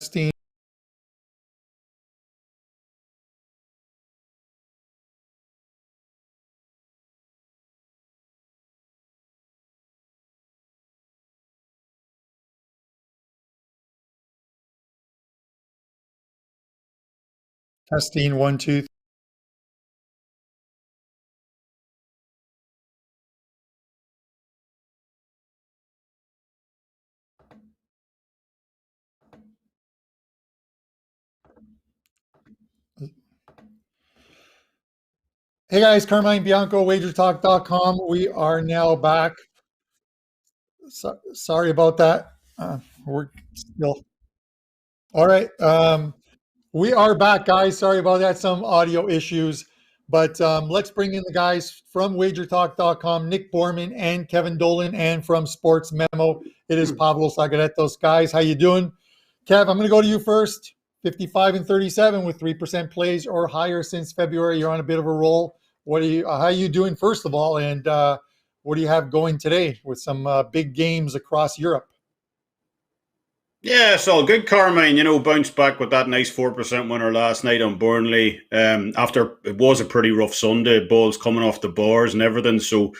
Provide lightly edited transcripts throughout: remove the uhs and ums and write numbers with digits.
Testing. Testing 1, 2. Hey guys, Carmine Bianco, WagerTalk.com. We are now back. Sorry about that. We're still all right. We are back, guys. Sorry about that. Some audio issues, but let's bring in the guys from WagerTalk.com, Nick Borrman and Kevin Dolan, and from Sports Memo, it is Pavlos, Laguretos. Guys, how you doing? Kev, I'm going to go to you first. 55 and 37 with 3% plays or higher since February. You're on a bit of a roll. How are you doing, first of all, and what do you have going today with some big games across Europe? Yeah, it's all good, Carmine. Bounced back with that nice 4% winner last night on Burnley. After it was a pretty rough Sunday, balls coming off the bars and everything. So,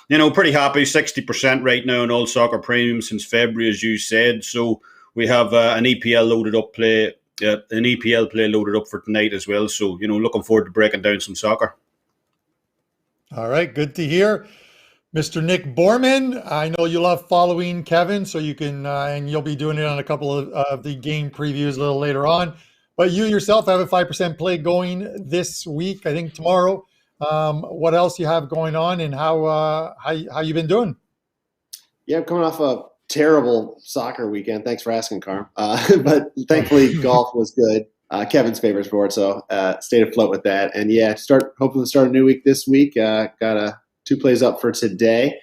pretty happy. 60% right now in all soccer premium since February, as you said. So we have an EPL play loaded up for tonight as well. So, looking forward to breaking down some soccer. All right, good to hear. Mr. Nick Borrman, I know you love following Kevin, so you can, and you'll be doing it on a couple of the game previews a little later on. But you yourself have a 5% play going this week, I think tomorrow. What else you have going on, and how you been doing? Yeah, I'm coming off a terrible soccer weekend. Thanks for asking, Carm. But thankfully, golf was good. Kevin's favorite sport, so stayed afloat with that. And yeah, hoping to start a new week this week. Got 2 plays up for today,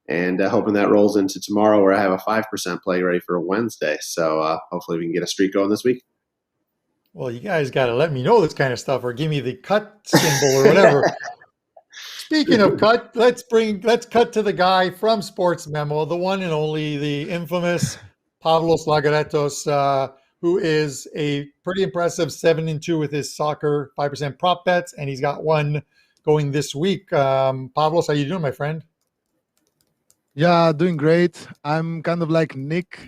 and hoping that rolls into tomorrow, where I have a 5% play ready for Wednesday. So hopefully we can get a streak going this week. Well, you guys got to let me know this kind of stuff, or give me the cut symbol or whatever. Speaking of cut, let's cut to the guy from Sports Memo, the one and only, the infamous Pavlos Laguretos, who is a pretty impressive 7-2 with his soccer 5% prop bets, and he's got one going this week. Pavlos, how you doing, my friend? Yeah, doing great. I'm kind of like Nick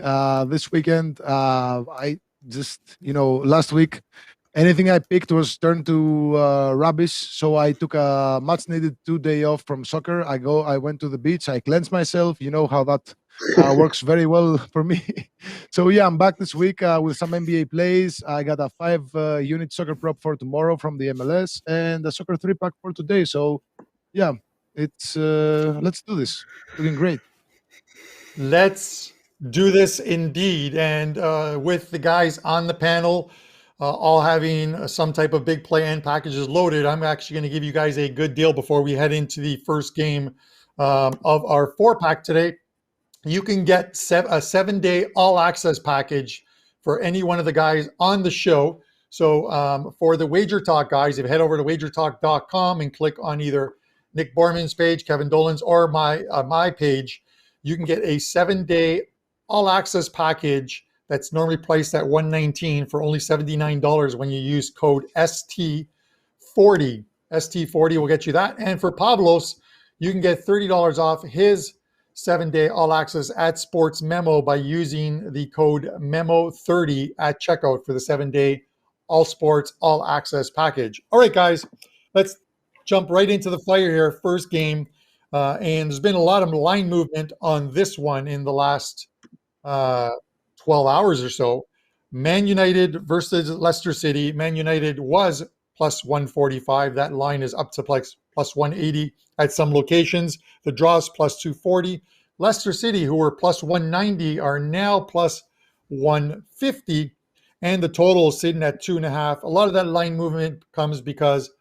this weekend. I just, last week, anything I picked was turned to rubbish. So I took a much needed 2-day off from soccer. I went to the beach. I cleansed myself. You know how that works very well for me. So yeah, I'm back this week with some NBA plays. I got a 5-unit soccer prop for tomorrow from the MLS, and a soccer 3-pack for today. So yeah, it's let's do this. Doing great. Let's do this indeed. And with the guys on the panel, all having some type of big play and packages loaded, I'm actually going to give you guys a good deal before we head into the first game of our 4-pack today. You can get a 7-day all-access package for any one of the guys on the show. So for the Wager Talk guys, if you head over to WagerTalk.com and click on either Nick Borman's page, Kevin Dolan's, or my page, you can get a 7-day all-access package that's normally priced at $119 for only $79 when you use code ST40. ST40 will get you that. And for Pavlos, you can get $30 off his 7-day all-access at Sports Memo by using the code MEMO30 at checkout for the 7-day all-sports, all-access package. All right, guys, let's jump right into the fire here. First game. And there's been a lot of line movement on this one in the last 12 hours or so. Man United versus Leicester City. Man United was plus 145. That line is up to plus 180 at some locations. The draw's plus 240. Leicester City, who were plus 190, are now plus 150. And the total is sitting at 2.5. A lot of that line movement comes because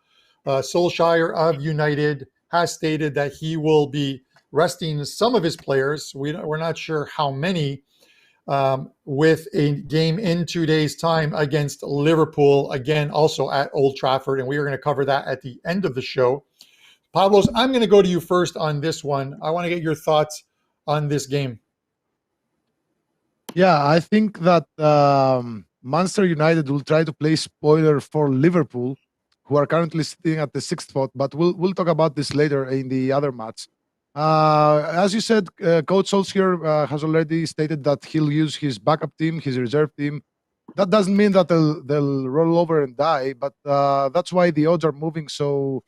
Solskjaer of United has stated that he will be resting some of his players. We're not sure how many, with a game in 2 days' time against Liverpool, again, also at Old Trafford. And we are going to cover that at the end of the show. Pavlos, I'm going to go to you first on this one. I want to get your thoughts on this game. Yeah, I think that Manchester United will try to play spoiler for Liverpool, who are currently sitting at the 6th spot. But we'll talk about this later in the other match. As you said, Coach Solskjaer has already stated that he'll use his backup team, his reserve team. That doesn't mean that they'll roll over and die, but that's why the odds are moving so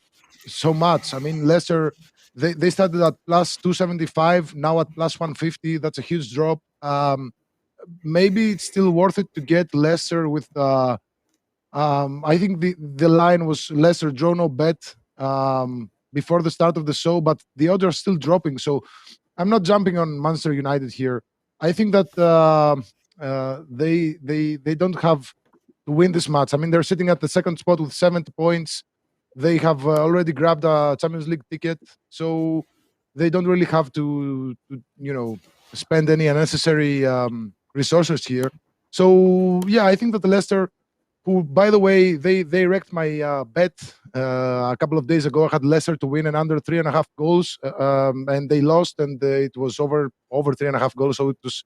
much. I mean, Leicester, they started at plus 275, now at plus 150. That's a huge drop. Maybe it's still worth it to get Leicester with. I think the line was Leicester draw no bet before the start of the show, but the odds are still dropping. So I'm not jumping on Manchester United here. I think that they don't have to win this match. I mean, they're sitting at the 2nd spot with 70 points. They have already grabbed a Champions League ticket, so they don't really have to spend any unnecessary resources here. So yeah, I think that the Leicester, who, by the way, they wrecked my bet a couple of days ago. I had Leicester to win and under 3.5 goals, and they lost, and it was over 3.5 goals. So it was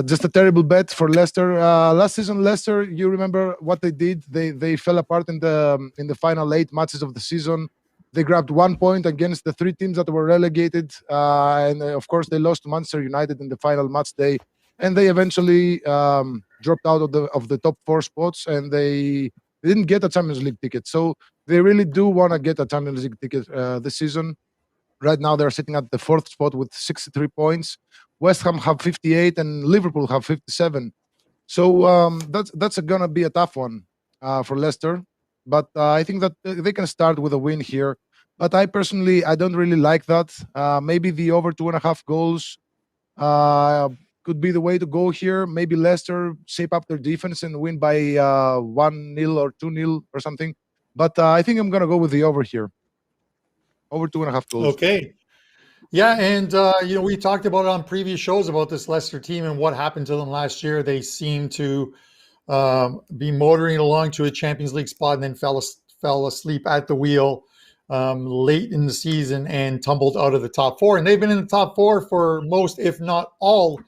just a terrible bet for Leicester. Last season, Leicester, you remember what they did? They fell apart in the final 8 matches of the season. They grabbed 1 point against the 3 teams that were relegated, and of course they lost to Manchester United in the final match day. And they eventually dropped out of the top 4 spots, and they didn't get a Champions League ticket. So they really do want to get a Champions League ticket this season. Right now, they're sitting at the 4th spot with 63 points. West Ham have 58, and Liverpool have 57. So that's going to be a tough one for Leicester. But I think that they can start with a win here. But I personally, I don't really like that. Maybe the over 2.5 goals could be the way to go here. Maybe Leicester shape up their defense and win by 1-0 or 2-0 or something. But I think I'm going to go with the over here. Over 2.5 goals. Okay. Yeah, and we talked about it on previous shows about this Leicester team and what happened to them last year. They seemed to be motoring along to a Champions League spot and then fell asleep at the wheel late in the season and tumbled out of the top 4. And they've been in the top 4 for most, if not all,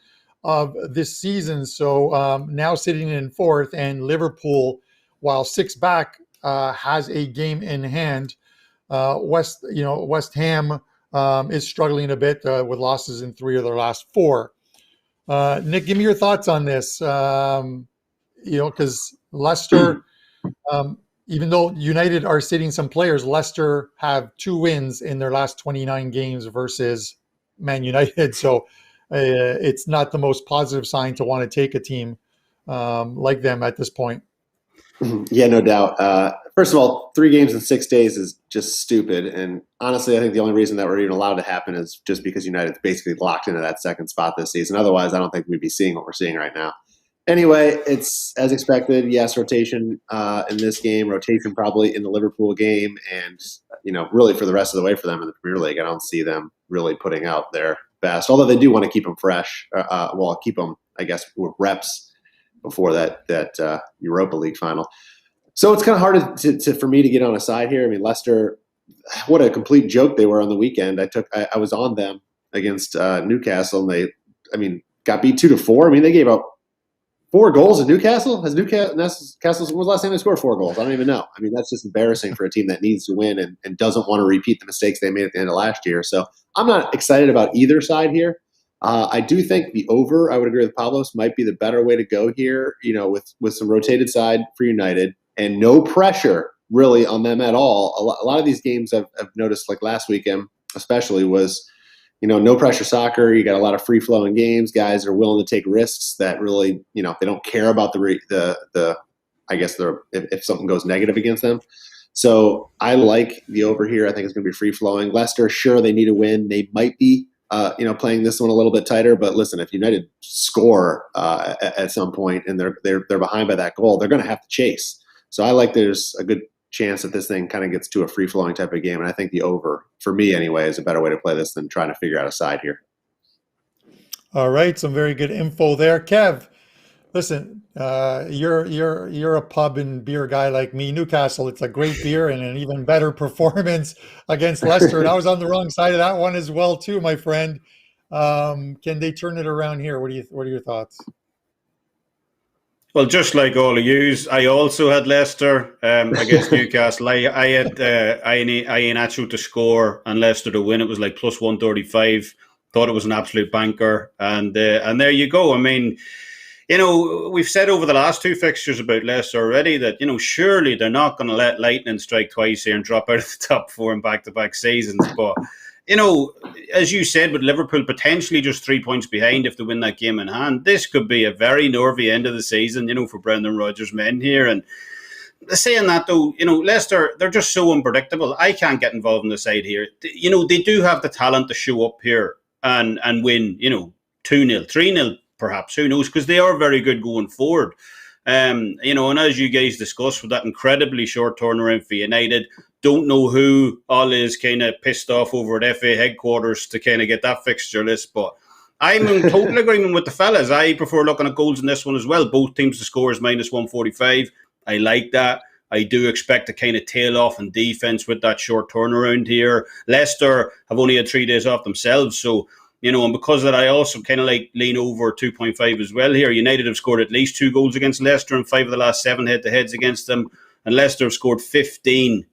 of this season. So now sitting in 4th, and Liverpool, while 6 back, has a game in hand. West Ham is struggling a bit with losses in 3 of their last 4. Nick, give me your thoughts on this. Because Leicester, even though United are sitting some players, Leicester have 2 wins in their last 29 games versus Man United. So it's not the most positive sign to want to take a team like them at this point. Yeah, no doubt. First of all, 3 games in 6 days is just stupid. And honestly, I think the only reason that we're even allowed to happen is just because United's basically locked into that 2nd spot this season. Otherwise, I don't think we'd be seeing what we're seeing right now. Anyway, it's as expected. Yes, rotation in this game, rotation probably in the Liverpool game, and really for the rest of the way for them in the Premier League. I don't see them really putting out their best, although they do want to keep them fresh. Keep them, I guess, with reps before that Europa League final. So it's kind of hard for me to get on a side here. I mean, Leicester, what a complete joke they were on the weekend. I was on them against Newcastle, and they got beat 2-4. I mean, they gave up 4 goals at Newcastle. When was the last time they scored 4 goals? I don't even know. I mean, that's just embarrassing for a team that needs to win and doesn't want to repeat the mistakes they made at the end of last year. So I'm not excited about either side here. I do think the over, I would agree with Pavlos, might be the better way to go here, with some rotated side for United and no pressure really on them at all. A lot of these games I've noticed, like last weekend especially, was no pressure soccer. You got a lot of free flowing games. Guys are willing to take risks that really, they don't care about if something goes negative against them. So I like the over here. I think it's going to be free flowing. Leicester, sure, they need a win. They might be, playing this one a little bit tighter. But listen, if United score at some point and they're behind by that goal, they're going to have to chase. So I like there's a good chance that this thing kind of gets to a free-flowing type of game. And I think the over, for me anyway, is a better way to play this than trying to figure out a side here. All right, some very good info there. Kev, listen, you're a pub and beer guy like me. Newcastle, it's a great beer and an even better performance against Leicester. And I was on the wrong side of that one as well too, my friend. Can they turn it around here? What are your thoughts? Well, just like all of yous, I also had Leicester against Newcastle. I had Iheanacho to score and Leicester to win. It was like plus 135. Thought it was an absolute banker, and there you go. I mean, we've said over the last two fixtures about Leicester already that surely they're not going to let lightning strike twice here and drop out of the top four in back-to-back seasons, but. As you said, with Liverpool potentially just 3 points behind if they win that game in hand, this could be a very nervy end of the season, for Brendan Rodgers' men here. And saying that, though, Leicester, they're just so unpredictable. I can't get involved in the side here. They do have the talent to show up here and win, 2-0, 3-0, perhaps. Who knows? Because they are very good going forward. And as you guys discussed, with that incredibly short turnaround for United, don't know who all is kind of pissed off over at FA headquarters to kind of get that fixture list, but I'm in total agreement with the fellas. I prefer looking at goals in this one as well. Both teams to score is minus 145. I like that. I do expect to kind of tail off in defence with that short turnaround here. Leicester have only had 3 days off themselves, so and because of that, I also kind of like lean over 2.5 as well here. United have scored at least 2 goals against Leicester in 5 of the last 7 head-to-heads against them, and Leicester have scored 15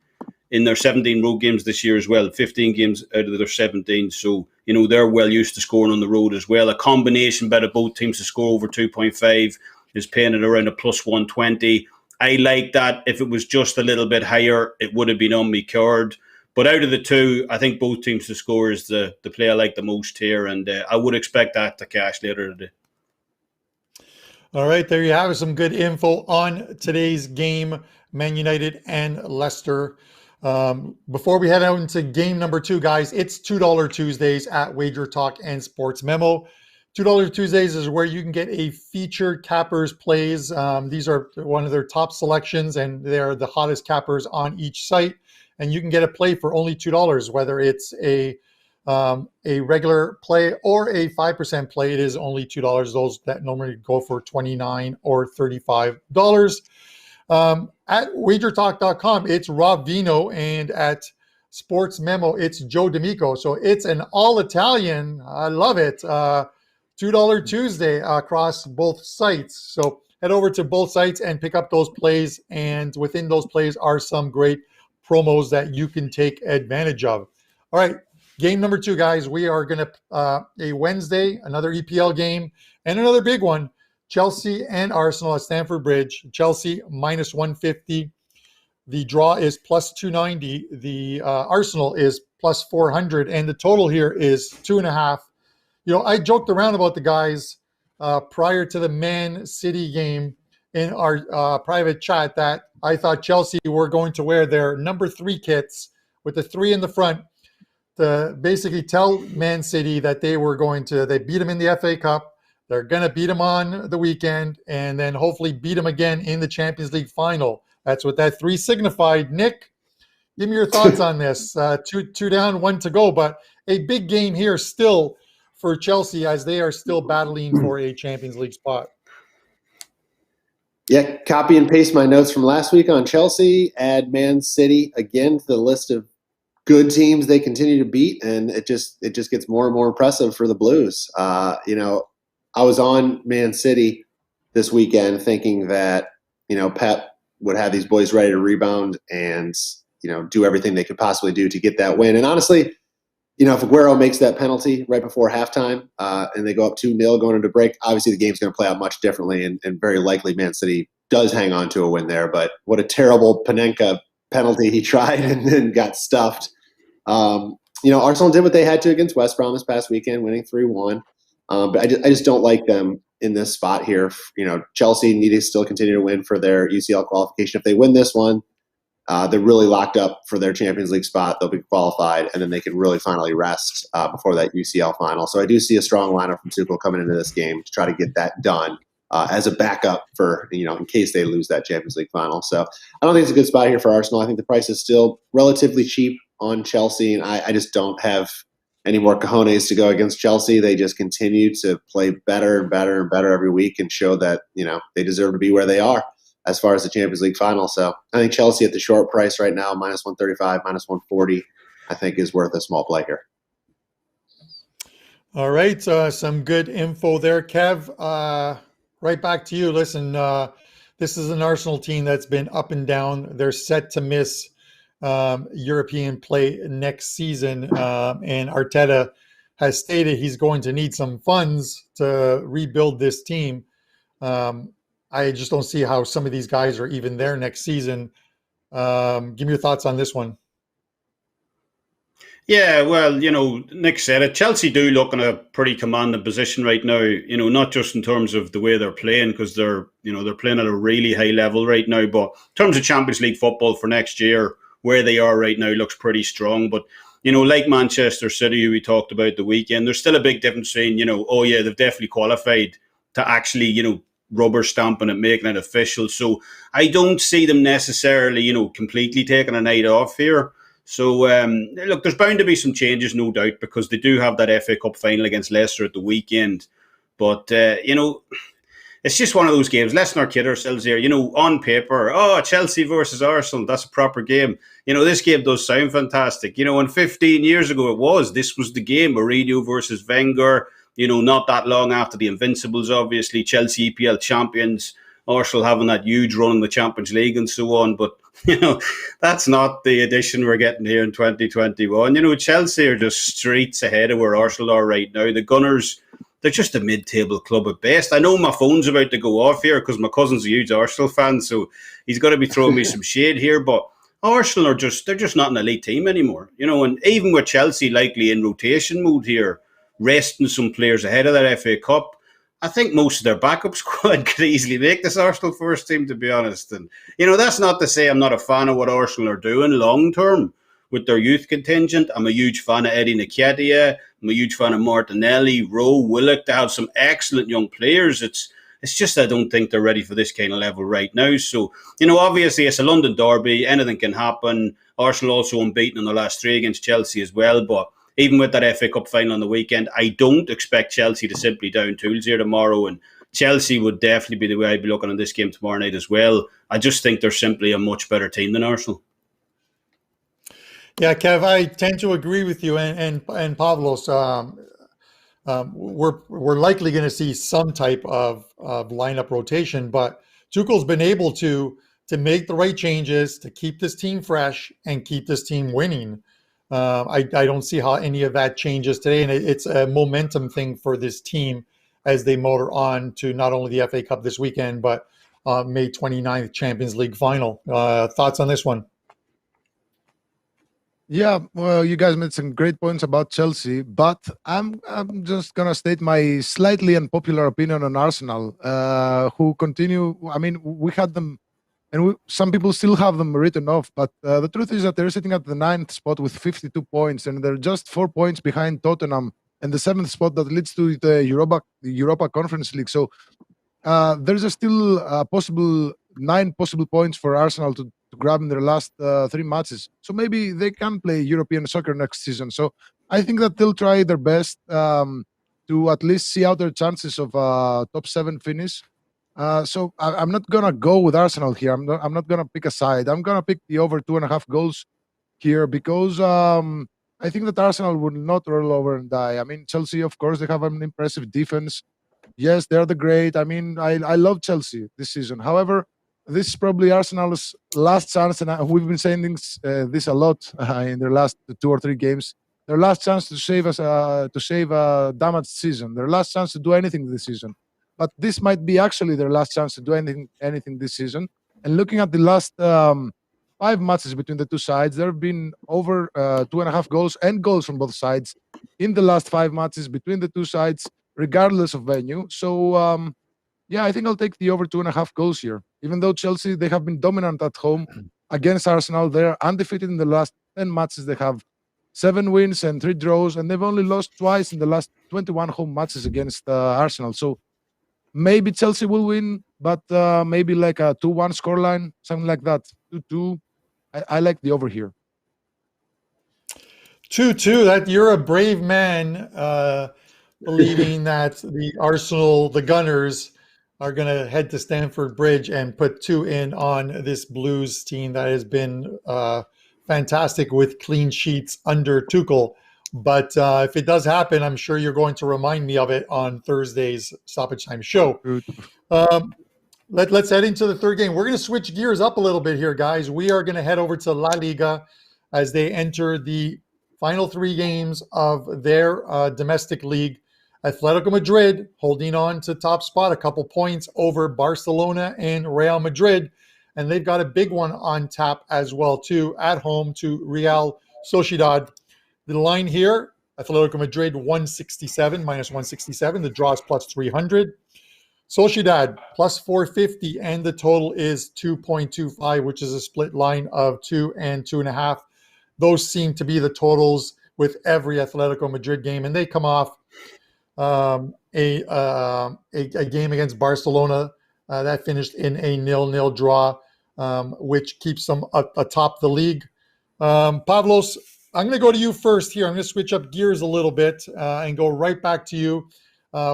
in their 17 road games this year as well, 15 games out of their 17. So, they're well used to scoring on the road as well. A combination bet of both teams to score over 2.5 is paying it around a plus 120. I like that. If it was just a little bit higher, it would have been on me card. But out of the two, I think both teams to score is the play I like the most here. And I would expect that to cash later today. All right, there you have it. Some good info on today's game, Man United and Leicester. Before we head out into game number 2, guys, it's $2 Tuesdays at WagerTalk and Sports Memo. $2 Tuesdays is where you can get a featured cappers plays. These are one of their top selections, and they're the hottest cappers on each site. And you can get a play for only $2, whether it's a regular play or a 5% play. It is only $2. Those that normally go for $29 or $35. At WagerTalk.com, it's Rob Vino, and at Sports Memo, it's Joe D'Amico. So it's an all-Italian. I love it. $2 Tuesday across both sites. So head over to both sites and pick up those plays, and within those plays are some great promos that you can take advantage of. All right, game number 2, guys. We are going to a Wednesday, another EPL game, and another big one. Chelsea and Arsenal at Stamford Bridge. Chelsea minus 150. The draw is plus 290. The Arsenal is plus 400. And the total here is 2.5. I joked around about the guys prior to the Man City game in our private chat that I thought Chelsea were going to wear their number 3 kits with the 3 in the front to basically tell Man City that they beat them in the FA Cup. They're going to beat them on the weekend, and then hopefully beat them again in the Champions League final. That's what that 3 signified. Nick, give me your thoughts on this. 2 down, 1 to go, but a big game here still for Chelsea as they are still battling for a Champions League spot. Yeah, copy and paste my notes from last week on Chelsea, add Man City again to the list of good teams they continue to beat, and it just gets more and more impressive for the Blues. I was on Man City this weekend thinking that, Pep would have these boys ready to rebound and, do everything they could possibly do to get that win. And honestly, if Aguero makes that penalty right before halftime and they go up 2-0 going into break, obviously the game's going to play out much differently, and very likely Man City does hang on to a win there. But what a terrible Panenka penalty he tried and then got stuffed. Arsenal did what they had to against West Brom this past weekend, winning 3-1. But I just don't like them in this spot here. Chelsea need to still continue to win for their UCL qualification. If they win this one, they're really locked up for their Champions League spot. They'll be qualified, and then they can really finally rest before that UCL final. So I do see a strong lineup from Tuchel coming into this game to try to get that done as a backup for, in case they lose that Champions League final. So I don't think it's a good spot here for Arsenal. I think the price is still relatively cheap on Chelsea, and I just don't have any more cojones to go against Chelsea. They just continue to play better and better and better every week and show that, they deserve to be where they are as far as the Champions League final. So I think Chelsea at the short price right now, minus 135, minus 140, I think is worth a small play here. All right. Some good info there, Kev. right back to you. Listen, this is an Arsenal team that's been up and down. They're set to miss European play next season, and Arteta has stated he's going to need some funds to rebuild this team. I just don't see how some of these guys are even there next season. Give me your thoughts on this one. Yeah, well, Nick said it. Chelsea do look in a pretty commanding position right now. Not just in terms of the way they're playing, because they're playing at a really high level right now, but in terms of Champions League football for next year, where they are right now looks pretty strong. But like Manchester City, who we talked about the weekend, there's still a big difference between they've definitely qualified to actually rubber stamping it, making it official. So I don't see them necessarily completely taking a night off here. So, look, there's bound to be some changes, no doubt, because they do have that FA Cup final against Leicester at the weekend. But, it's just one of those games. Let's not kid ourselves here. On paper, Chelsea versus Arsenal, that's a proper game. This game does sound fantastic. And 15 years ago this was the game, Mourinho versus Wenger, not that long after the Invincibles, obviously, Chelsea EPL champions, Arsenal having that huge run in the Champions League and so on. But, that's not the edition we're getting here in 2021. Chelsea are just streets ahead of where Arsenal are right now. The Gunners, they're just a mid-table club at best. I know my phone's about to go off here because my cousin's a huge Arsenal fan, so he's got to be throwing me some shade here. But Arsenal they're just not an elite team anymore. And even with Chelsea likely in rotation mode here, resting some players ahead of that FA Cup, I think most of their backup squad could easily make this Arsenal first team, to be honest. And, that's not to say I'm not a fan of what Arsenal are doing long-term with their youth contingent. I'm a huge fan of Eddie Nketiah. I'm a huge fan of Martinelli, Rowe, Willock. They have some excellent young players. It's just I don't think they're ready for this kind of level right now. So, obviously it's a London derby. Anything can happen. Arsenal also unbeaten in the last 3 against Chelsea as well. But even with that FA Cup final on the weekend, I don't expect Chelsea to simply down tools here tomorrow. And Chelsea would definitely be the way I'd be looking at this game tomorrow night as well. I just think they're simply a much better team than Arsenal. Yeah, Kev, I tend to agree with you. And Pavlos, we're likely going to see some type of lineup rotation, but Tuchel's been able to make the right changes to keep this team fresh and keep this team winning. I don't see how any of that changes today, and it's a momentum thing for this team as they motor on to not only the FA Cup this weekend, but May 29th Champions League final. Thoughts on this one? Yeah, well, you guys made some great points about Chelsea, but I'm just gonna state my slightly unpopular opinion on Arsenal, who continue. I mean, we had them, and some people still have them written off. But the truth is that they're sitting at the 9th spot with 52 points, and they're just 4 points behind Tottenham and the 7th spot that leads to the Europa Conference League. So there's still a possible 9 possible points for Arsenal to grab in their last 3 matches. So maybe they can play European soccer next season. So I think that they'll try their best to at least see out their chances of top 7 finish. So I'm not gonna go with Arsenal here. I'm not gonna pick a side. I'm gonna pick the over 2.5 goals here because I think that Arsenal would not roll over and die. I mean, Chelsea, of course, they have an impressive defense. Yes, they're the great. I mean, I love Chelsea this season. However, this is probably Arsenal's last chance, and we've been saying this a lot in their last 2 or 3 games. Their last chance to save a damaged season. Their last chance to do anything this season. But this might be actually their last chance to do anything this season. And looking at the last 5 matches between the two sides, there have been over 2.5 goals and goals from both sides in the last 5 matches between the two sides, regardless of venue. So yeah, I think I'll take the over 2.5 goals here. Even though Chelsea, they have been dominant at home against Arsenal. They're undefeated in the last 10 matches. They have 7 wins and 3 draws, and they've only lost twice in the last 21 home matches against Arsenal. So maybe Chelsea will win, but maybe like a 2-1 scoreline, something like that. 2-2. I like the over here. 2-2. That you're a brave man, believing that the Gunners, are going to head to Stamford Bridge and put 2 in on this Blues team that has been fantastic with clean sheets under Tuchel. But if it does happen, I'm sure you're going to remind me of it on Thursday's Stoppage Time show. Good. Um, let's head into the third game. We're going to switch gears up a little bit here, guys. We are going to head over to La Liga as they enter the final 3 games of their domestic league. Atletico Madrid holding on to top spot, a couple points over Barcelona and Real Madrid. And they've got a big one on tap as well, too, at home to Real Sociedad. The line here, Atletico Madrid 167, minus 167. The draw is plus 300. Sociedad plus 450, and the total is 2.25, which is a split line of 2 and 2.5. Those seem to be the totals with every Atletico Madrid game, and they come off a game against Barcelona that finished in a 0-0 draw, which keeps them atop the league. Pavlos, I'm going to go to you first here. I'm going to switch up gears a little bit and go right back to you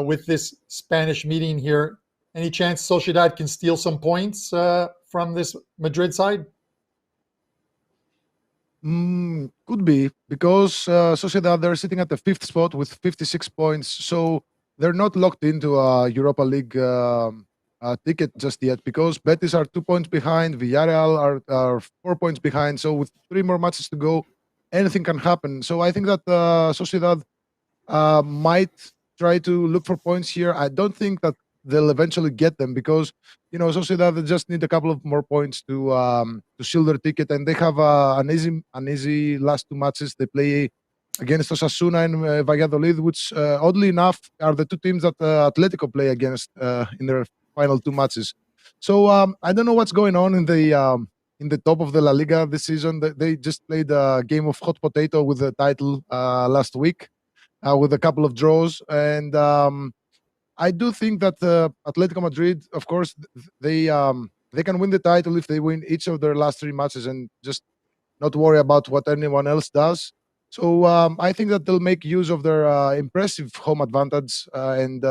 with this Spanish meeting here. Any chance Sociedad can steal some points from this Madrid side? Could be, because Sociedad, they're sitting at the 5th spot with 56 points. So they're not locked into a Europa League ticket just yet, because Betis are 2 points behind, Villarreal are 4 points behind. So with 3 more matches to go, anything can happen. So I think that Sociedad might try to look for points here. I don't think that they'll eventually get them, because Sociedad, they just need a couple of more points to seal their ticket, and they have an easy last 2 matches. They play against Osasuna and Valladolid, which oddly enough are the 2 teams that Atletico play against in their final 2 matches. So I don't know what's going on in the top of the La Liga this season. They just played a game of hot potato with the title last week with a couple of draws. And I do think that Atletico Madrid, of course, they can win the title if they win each of their last 3 matches and just not worry about what anyone else does. So I think that they'll make use of their impressive home advantage and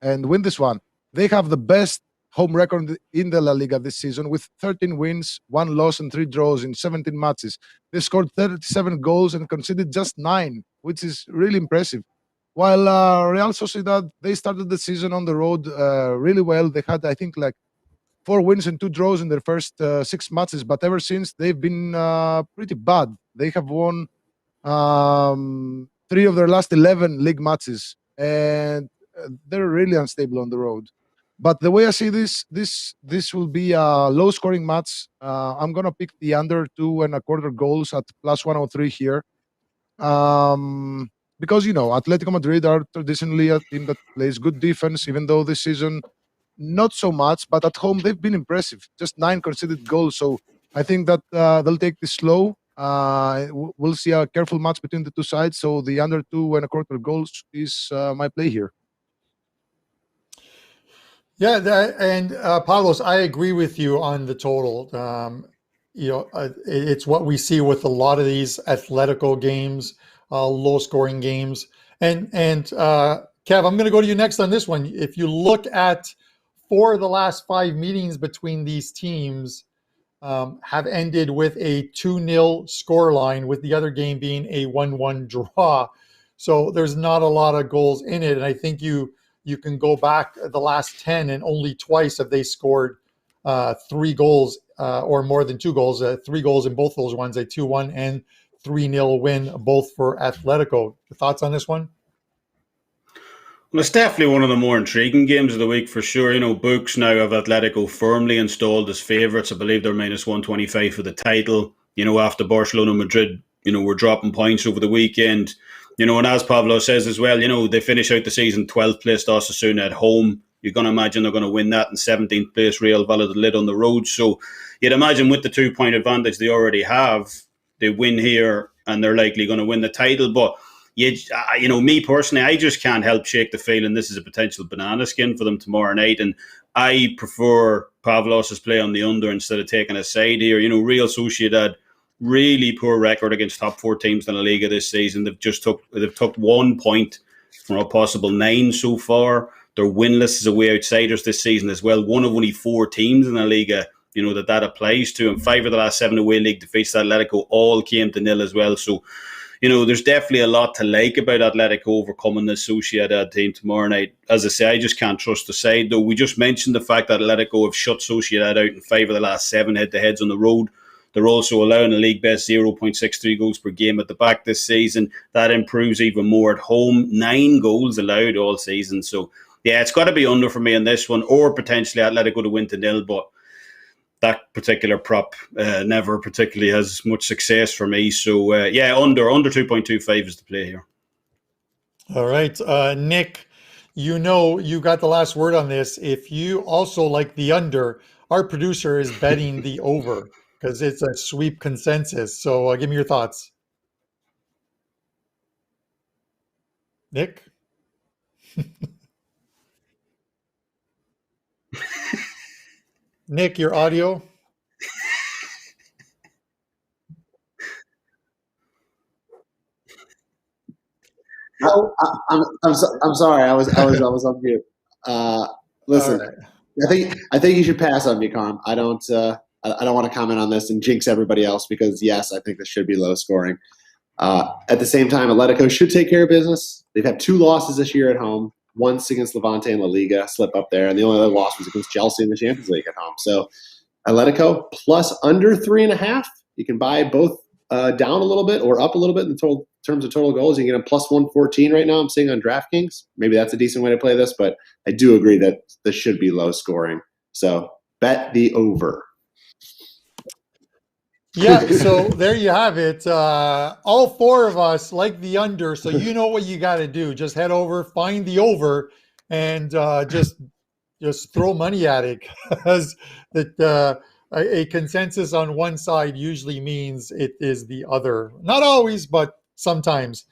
win this one. They have the best home record in the La Liga this season with 13 wins, 1 loss, and 3 draws in 17 matches. They scored 37 goals and conceded just 9, which is really impressive. While Real Sociedad, they started the season on the road really well. They had, I think, like 4 wins and 2 draws in their first 6 matches, but ever since, they've been pretty bad. They have won 3 of their last 11 league matches, and they're really unstable on the road. But the way I see this will be a low-scoring match. I'm gonna pick the under 2.25 goals at plus 103 here, because Atletico Madrid are traditionally a team that plays good defense, even though this season not so much. But at home they've been impressive, just 9 conceded goals. So I think that they'll take this slow. We'll see a careful match between the 2 sides. So the under 2.25 goals is my play here. Yeah, and Pavlos, I agree with you on the total. It's what we see with a lot of these Atletico games, low-scoring games. And Kev, I'm going to go to you next on this one. If you look at 4 of the last 5 meetings between these teams have ended with a 2-0 scoreline, with the other game being a 1-1 draw. So there's not a lot of goals in it, and I think you can go back the last 10 and only twice have they scored 3 goals or more than 2 goals, 3 goals in both those ones, a 2-1 and 3-0 win, both for Atletico. Thoughts on this one? Well, it's definitely one of the more intriguing games of the week for sure. Books now have Atletico firmly installed as favourites. I believe they're minus 125 for the title. After Barcelona, Madrid, were dropping points over the weekend. And as Pablo says as well, they finish out the season 12th place to Osasuna at home. You're going to imagine they're going to win that, in 17th place Real Valladolid on the road. So you'd imagine with the 2-point advantage they already have, they win here and they're likely going to win the title. But me personally, I just can't help shake the feeling this is a potential banana skin for them tomorrow night. And I prefer Pavlos' play on the under instead of taking a side here. Real Sociedad, really poor record against top 4 teams in the Liga this season. They've took 1 point from a possible 9 so far. They're winless as away outsiders this season as well. One of only 4 teams in the Liga, that applies to. And 5 of the last 7 away league defeats to Atletico all came to 0 as well. So, there's definitely a lot to like about Atletico overcoming the Sociedad team tomorrow night. As I say, I just can't trust the side, though. We just mentioned the fact that Atletico have shut Sociedad out in 5 of the last 7 head-to-heads on the road. They're also allowing a league best 0.63 goals per game at the back this season. That improves even more at home. 9 goals allowed all season. So, yeah, it's got to be under for me on this one, or potentially Atletico to win to 0, but that particular prop never particularly has much success for me. So, under 2.25 is the play here. All right. Nick, you got the last word on this. If you also like the under, our producer is betting the over because it's a sweep consensus. So give me your thoughts. Nick? Nick, your audio? I'm sorry. I was on mute. Listen, right. I think you should pass on me, Carm. I don't want to comment on this and jinx everybody else because yes, I think this should be low scoring. At the same time, Atletico should take care of business. They've had 2 losses this year at home. Once against Levante and La Liga, slip up there, and the only other loss was against Chelsea in the Champions League at home. So Atletico plus under 3.5. You can buy both down a little bit or up a little bit in terms of total goals. You can get a plus 114 right now. I'm seeing on DraftKings. Maybe that's a decent way to play this, but I do agree that this should be low scoring. So bet the over. Yeah, so there you have it. All 4 of us like the under, so you know what you got to do. Just head over, find the over, and just throw money at it because a consensus on one side usually means it is the other. Not always, but sometimes.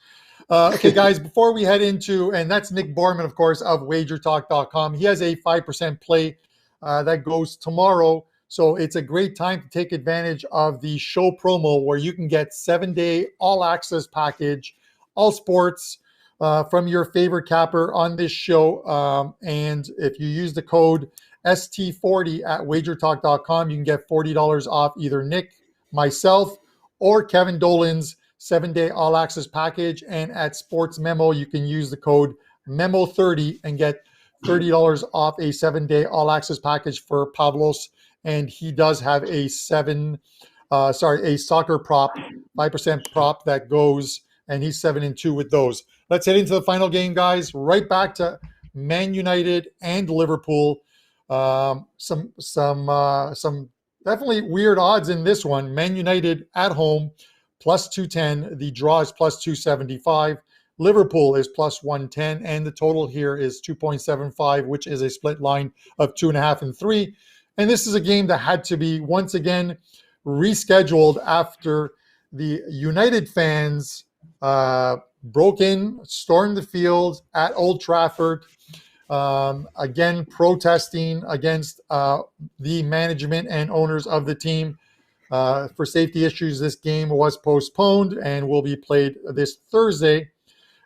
Okay, guys, before we head into, and that's Nick Borrman, of course, of WagerTalk.com. He has a 5% play that goes tomorrow. So it's a great time to take advantage of the show promo where you can get 7-day all access package, all sports from your favorite capper on this show. And if you use the code ST40 at wagertalk.com, you can get $40 off either Nick, myself, or Kevin Dolan's 7-day all access package. And at Sports Memo, you can use the code MEMO30 and get $30 off a 7-day all access package for Pavlos. And he does have a soccer prop, 5% prop that goes, and he's 7-2 with those. Let's head into the final game, guys. Right back to Man United and Liverpool. Some definitely weird odds in this one. Man United at home, plus 210. The draw is plus 275. Liverpool is plus 110, and the total here is 2.75, which is a split line of 2.5 and 3. And this is a game that had to be, once again, rescheduled after the United fans broke in, stormed the field at Old Trafford, again protesting against the management and owners of the team. For safety issues, this game was postponed and will be played this Thursday.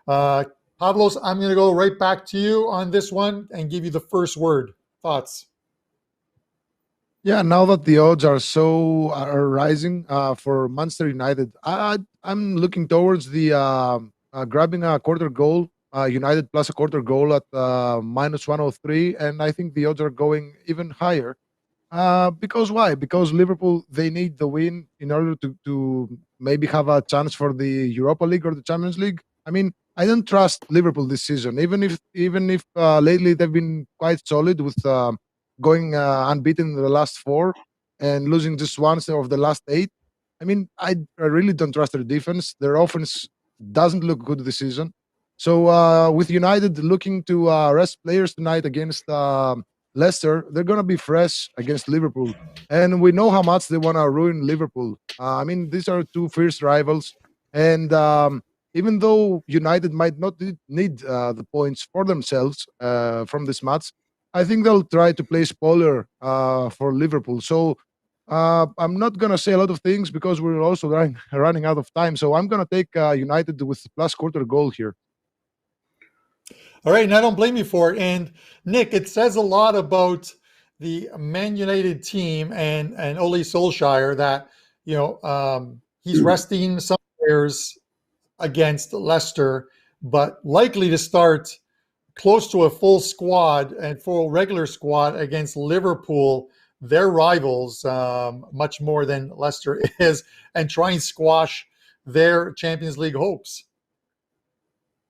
Pavlos, I'm going to go right back to you on this one and give you the first word. Thoughts? Yeah, now that the odds are rising for Manchester United, I'm looking towards the grabbing a quarter goal, United plus a quarter goal at minus 103, and I think the odds are going even higher. Because why? Because Liverpool, they need the win in order to maybe have a chance for the Europa League or the Champions League. I mean, I don't trust Liverpool this season, even if lately they've been quite solid with going unbeaten in the last 4 and losing just once of the last 8. I mean, I really don't trust their defense. Their offense doesn't look good this season. So with United looking to rest players tonight against Leicester, they're going to be fresh against Liverpool. And we know how much they want to ruin Liverpool. I mean, these are 2 fierce rivals. And even though United might not need the points for themselves from this match, I think they'll try to play spoiler for Liverpool. So I'm not going to say a lot of things because we're also running out of time. So I'm going to take United with plus quarter goal here. All right, and I don't blame you for it. And Nick, it says a lot about the Man United team and Ole Solskjaer that he's resting some players against Leicester, but likely to start close to a full squad and full regular squad against Liverpool, their rivals, much more than Leicester is, and try and squash their Champions League hopes.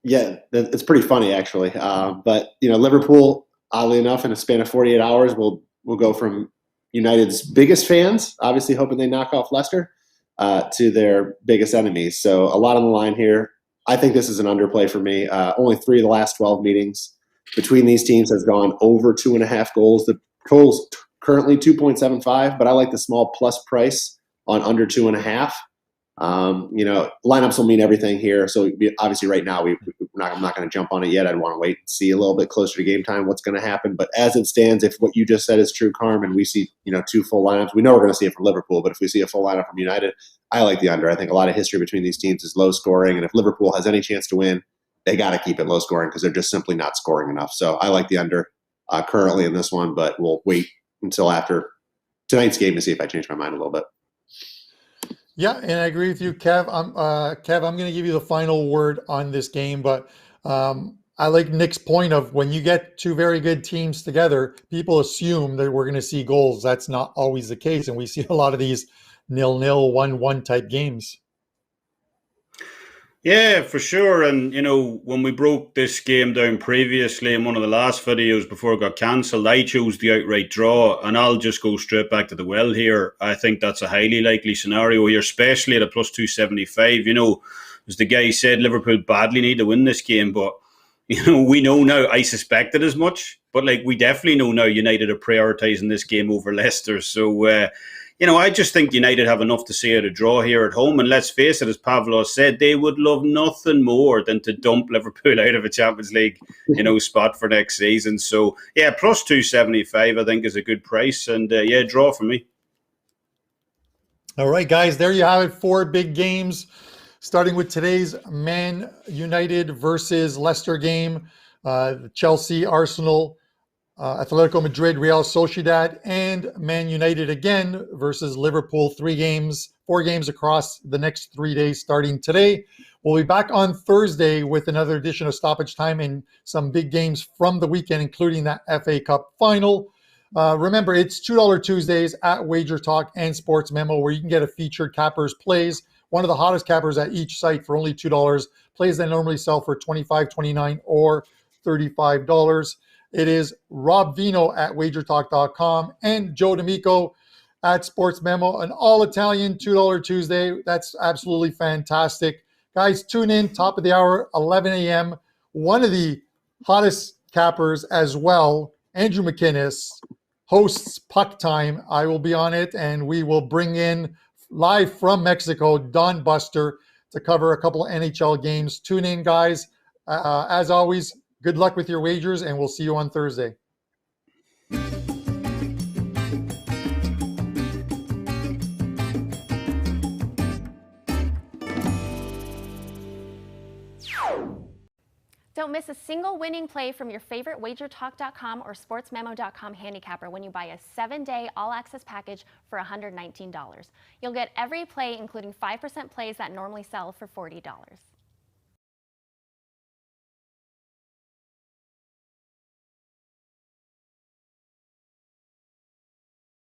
Yeah, it's pretty funny actually. But Liverpool, oddly enough, in a span of 48 hours, will go from United's biggest fans, obviously hoping they knock off Leicester, to their biggest enemies. So a lot on the line here. I think this is an underplay for me. Only 3 of the last 12 meetings between these teams has gone over 2.5 goals. The total's currently 2.75, but I like the small plus price on under 2.5. Lineups will mean everything here. So obviously right now I'm not going to jump on it yet. I'd want to wait and see a little bit closer to game time what's going to happen. But as it stands, if what you just said is true, Carm, and we see 2 full lineups, we know we're going to see it from Liverpool. But if we see a full lineup from United, I like the under. I think a lot of history between these teams is low scoring, and if Liverpool has any chance to win, they got to keep it low scoring because they're just simply not scoring enough. So I like the under currently in this one, but we'll wait until after tonight's game to see if I change my mind a little bit. Yeah, and I agree with you, Kev. I'm going to give you the final word on this game, but I like Nick's point of when you get 2 very good teams together, people assume that we're going to see goals. That's not always the case, and we see a lot of these 0-0, 1-1 type games. Yeah, for sure. And, when we broke this game down previously in one of the last videos before it got cancelled, I chose the outright draw, and I'll just go straight back to the well here. I think that's a highly likely scenario here, especially at a plus 275. As the guy said, Liverpool badly need to win this game, but, we know now, I suspected as much, but we definitely know now United are prioritising this game over Leicester. So, I just think United have enough to say out a draw here at home. And let's face it, as Pavlos said, they would love nothing more than to dump Liverpool out of a Champions League, spot for next season. So, yeah, plus 275, I think, is a good price. And, draw for me. All right, guys, there you have it. 4 big games, starting with today's Man United versus Leicester game, Chelsea, Arsenal, Atletico Madrid, Real Sociedad, and Man United again versus Liverpool. 4 games across the next 3 days starting today. We'll be back on Thursday with another edition of Stoppage Time and some big games from the weekend, including that FA Cup final. Remember, it's $2 Tuesdays at WagerTalk and Sports Memo, where you can get a featured cappers plays, one of the hottest cappers at each site for only $2, plays that normally sell for $25, $29, or $35. It is Rob Vino at WagerTalk.com and Joe D'Amico at Sports Memo, an all-Italian $2 Tuesday. That's absolutely fantastic. Guys, tune in, top of the hour, 11 a.m. One of the hottest cappers as well, Andrew McInnes, hosts Puck Time. I will be on it, and we will bring in, live from Mexico, Don Buster to cover a couple of NHL games. Tune in, guys. As always, good luck with your wagers, and we'll see you on Thursday. Don't miss a single winning play from your favorite WagerTalk.com or SportsMemo.com handicapper when you buy a 7-day all-access package for $119. You'll get every play, including 5% plays that normally sell for $40.